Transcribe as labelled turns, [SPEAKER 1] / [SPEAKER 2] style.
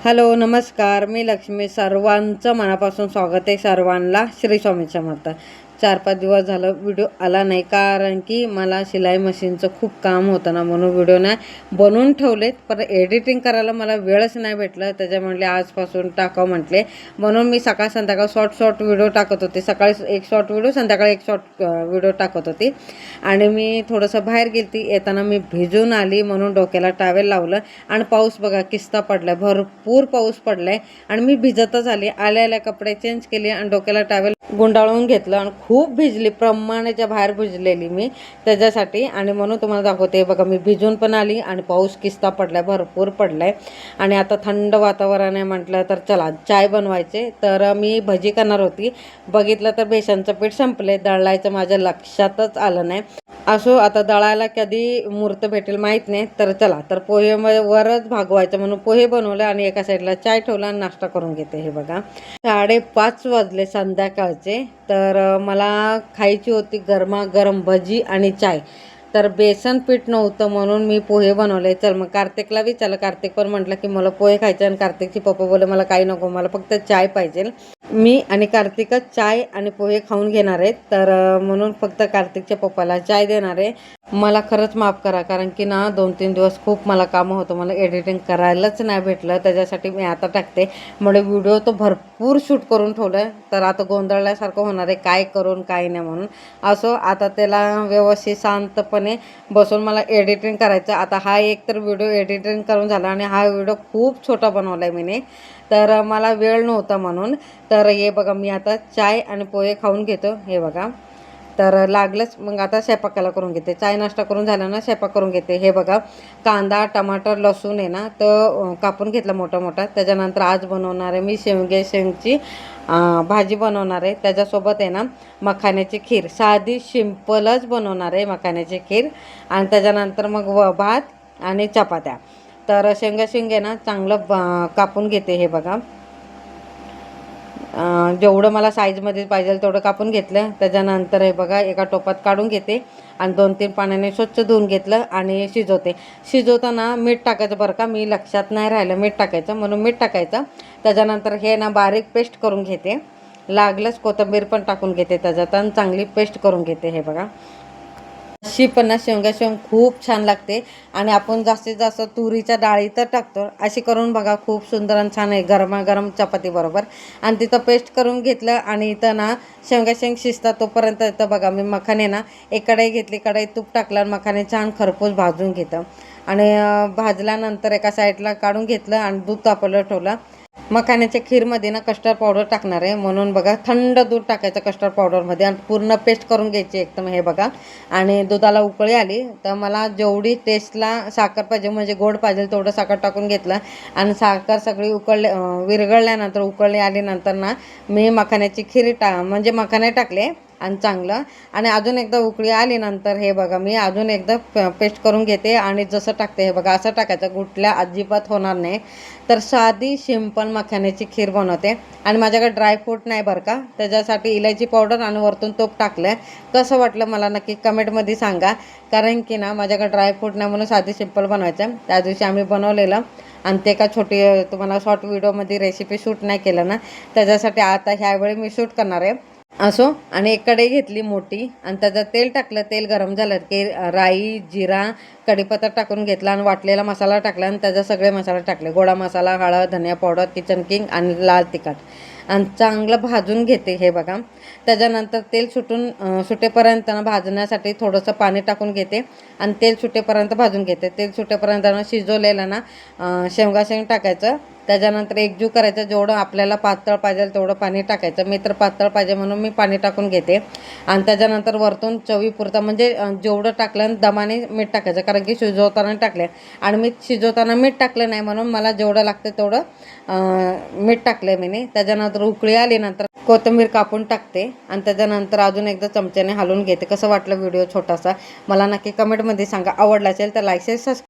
[SPEAKER 1] Hello, नमस्कार. मी लक्ष्मी. सर्वांचं मनापासून स्वागत आहे. सर्वांना श्री स्वामी समर्थ. 4-5 दिवस झालं व्हिडिओ आला नाही, कारण की मला शिलाई मशीनचं खूप काम होतं ना, म्हणून व्हिडिओ नाही बनवून ठेवलेत. पण एडिटिंग करायला मला वेळच नाही भेटलं. त्याच्या म्हटले आजपासून टाकावं म्हटले, म्हणून मी सकाळ संध्याकाळ शॉर्ट व्हिडिओ टाकत होते. सकाळी एक शॉर्ट व्हिडिओ, संध्याकाळी एक शॉर्ट व्हिडिओ टाकत होती. आणि मी थोडंसं बाहेर गेलती, येताना मी भिजून आली म्हणून डोक्याला टावेल लावलं. आणि पाऊस बघा किस्ता पडलाय, भरपूर पाऊस पडलाय. आणि मी भिजतच आली. आल्या कपडे चेंज केले आणि डोक्याला टावेल गुंडाळून घेतलं आणि खूप भिजली, प्रमाणाच्या बाहेर भिजलेली मी त्याच्यासाठी. आणि म्हणून तुम्हाला दाखवते बघा, मी भिजून पण आली आणि पाऊस किस्ता पडलाय, भरपूर पडलाय. आणि आता थंड वातावरण आहे, म्हटलं तर चला चाय बनवायचे. तर मी भजी करणार होती, बघितलं तर बेसनचं पीठ संपले. दळायचं माझ्या लक्षातच आलं नाही. असो, आता दळायला कधी मुहूर्त भेटेल माहीत नाही. तर चला, तर पोहे वरच भागवायचं म्हणून पोहे बनवले आणि एका साईडला चाय ठेवला आणि नाश्ता करून घेते. हे बघा 5:30 वाजले संध्याकाळचे. तर मला खायची होती गरमागरम भजी आणि चाय. तर बेसन पीठ नव्हतं म्हणून मी पोहे बनवले. चल मग कार्तिकला विचारलं, कार्तिक पण म्हटलं की मला पोहे खायचे. आणि कार्तिकची पप्पा बोलले मला काही नको, मला फक्त चाय पाहिजे. मी आणि कार्तिकच चाय आणि पोहे खाऊन घेणार आहेत. तर म्हणून फक्त कार्तिकच्या पप्पाला चाय देणार आहे. मला खरंच माफ करा, कारण की ना 2-3 दिवस खूप मला कामं होतं, मला एडिटिंग करायलाच नाही भेटलं. त्याच्यासाठी मी आता टाकते. म्हणजे व्हिडिओ तो भरपूर शूट करून ठेवलं, तर आता गोंधळल्यासारखं होणार आहे, काय करून काय नाही म्हणून. असो, आता त्याला व्यवस्थित शांतपणे बसून मला एडिटिंग करायचं. आता हा एक तर व्हिडिओ एडिटिंग करून झाला आणि हा व्हिडिओ खूप छोटा बनवला आहे मीने, तर मला वेळ नव्हता म्हणून. तर हे बघा, मी आता चाय आणि पोहे खाऊन घेतो. हे बघा, तर लागलंच मग आता स्वयंपाकाला करून घेते. चाय नाश्ता करून झाला ना, स्वयंपाक करून घेते. हे बघा, कांदा टमाटर लसूण आहे ना, तर कापून घेतला मोठा मोठा. त्याच्यानंतर आज बनवणार आहे मी शेंगची भाजी बनवणार आहे. त्याच्यासोबत आहे ना मखाण्याची खीर, साधी सिंपलच बनवणार आहे मखाण्याची खीर. आणि त्याच्यानंतर मग भात आणि चपात्या. तर शेंगे ना चांगलं कापून घेते. हे बघा, जेवढं मला साईजमध्ये पाहिजे तेवढं कापून घेतलं. त्याच्यानंतर हे बघा एका टोपात काढून घेते आणि 2-3 पाण्याने स्वच्छ धुवून घेतलं आणि शिजवताना मीठ टाकायचं बरं का, मी लक्षात नाही राहिलं मीठ टाकायचं, म्हणून मीठ टाकायचं. त्याच्यानंतर हे ना बारीक पेस्ट करून घेते. लागलंच कोथिंबीर पण टाकून घेते त्याच्यात आणि चांगली पेस्ट करून घेते. हे बघा, अशी पण शेंग खूप छान लागते. आणि आपण जास्तीत जास्त तुरीच्या डाळी तर टाकतो. अशी करून बघा, खूप सुंदर आणि छान आहे गरमागरम चपाती बरोबर. आणि तिथं पेस्ट करून घेतलं आणि इथं ना शेंग शिजतात तोपर्यंत इथं बघा मी मखाने ना एक कढई घेतली, कढईत तूप टाकलं आणि मखाने छान खरपूस भाजून घेतं. आणि भाजल्यानंतर एका साईडला काढून घेतलं आणि दूध तापवलं ठेवलं. मखाण्याच्या खीरमध्ये ना कस्टर्ड पावडर टाकणार आहे, म्हणून बघा थंड दूध टाकायचं कस्टर्ड पावडरमध्ये आणि पूर्ण पेस्ट करून घ्यायची एकदम. हे बघा, आणि दुधाला उकळी आली तर मला जेवढी टेस्टला साखर पाहिजे, म्हणजे गोड पाहिजे, तेवढं साखर टाकून घेतलं. आणि साखर सगळी विरघळल्यानंतर उकळली आल्यानंतर ना मी मखाण्याची खीर म्हणजे मखाने टाकले आणि चांगलं. आणि अजून एकदा उकळी आल्यानंतर हे बघा मी अजून एकदा पेस्ट करून घेते आणि जसं टाकते हे बघा असं टाकायचं, गुठल्या अजिबात होणार नाही. तर साधी सिंपल मखाण्याची खीर बनवते. आणि माझ्याकडे ड्रायफ्रूट नाही बरं का, त्याच्यासाठी इलायची पावडर आणि वरतून तूप टाकलं. कसं वाटलं मला नक्की कमेंटमध्ये सांगा, कारण की ना माझ्याकडे ड्रायफ्रूट नाही म्हणून साधी सिंपल बनवायचं. त्या दिवशी आम्ही बनवलेलं आणि ते का छोटी तुम्हाला शॉर्ट व्हिडिओमध्ये रेसिपी शूट नाही केलं ना, त्याच्यासाठी आता ह्यावेळी मी शूट करणार आहे. असो, आणि एक कढई घेतली मोठी आणि त्याच्यात तेल टाकलं. तेल गरम झालं की राई जिरा कढीपत्ता टाकून घेतला आणि वाटलेला मसाला टाकला आणि त्याच्यात सगळे मसाले टाकले. गोडा मसाला, हळद, धनिया पावडर, किचन किंग आणि लाल तिखट आणि चांगलं भाजून घेते. हे बघा, त्याच्यानंतर तेल सुटेपर्यंत भाजण्यासाठी थोडंसं पाणी टाकून घेते आणि तेल सुटेपर्यंत भाजून घेते. तेल सुटेपर्यंत शिजवलेलं ना शेंग टाकायचं. त्याच्यानंतर एकजीव करायचं, जेवढं आपल्याला पातळ पाहिजे तेवढं पाणी टाकायचं. मी तर पातळ पाहिजे म्हणून मी पाणी टाकून घेते. आणि त्याच्यानंतर वरतून चवीपुरता म्हणजे जेवढं टाकलं दमाने मीठ टाकायचं, कारण की शिजवताना टाकले आणि मी शिजवताना मीठ टाकलं नाही, म्हणून मला जेवढं लागतं तेवढं मीठ टाकलं मी. त्याच्यानंतर उकळी आल्यानंतर कोथिंबीर कापून टाकते आणि त्याच्यानंतर अजून एकदा चमच्याने हलवून घेते. कसं वाटलं व्हिडिओ छोटासा, मला नक्की कमेंटमध्ये सांगा. आवडला असेल तर लाईक शेअर सबस्क्राईब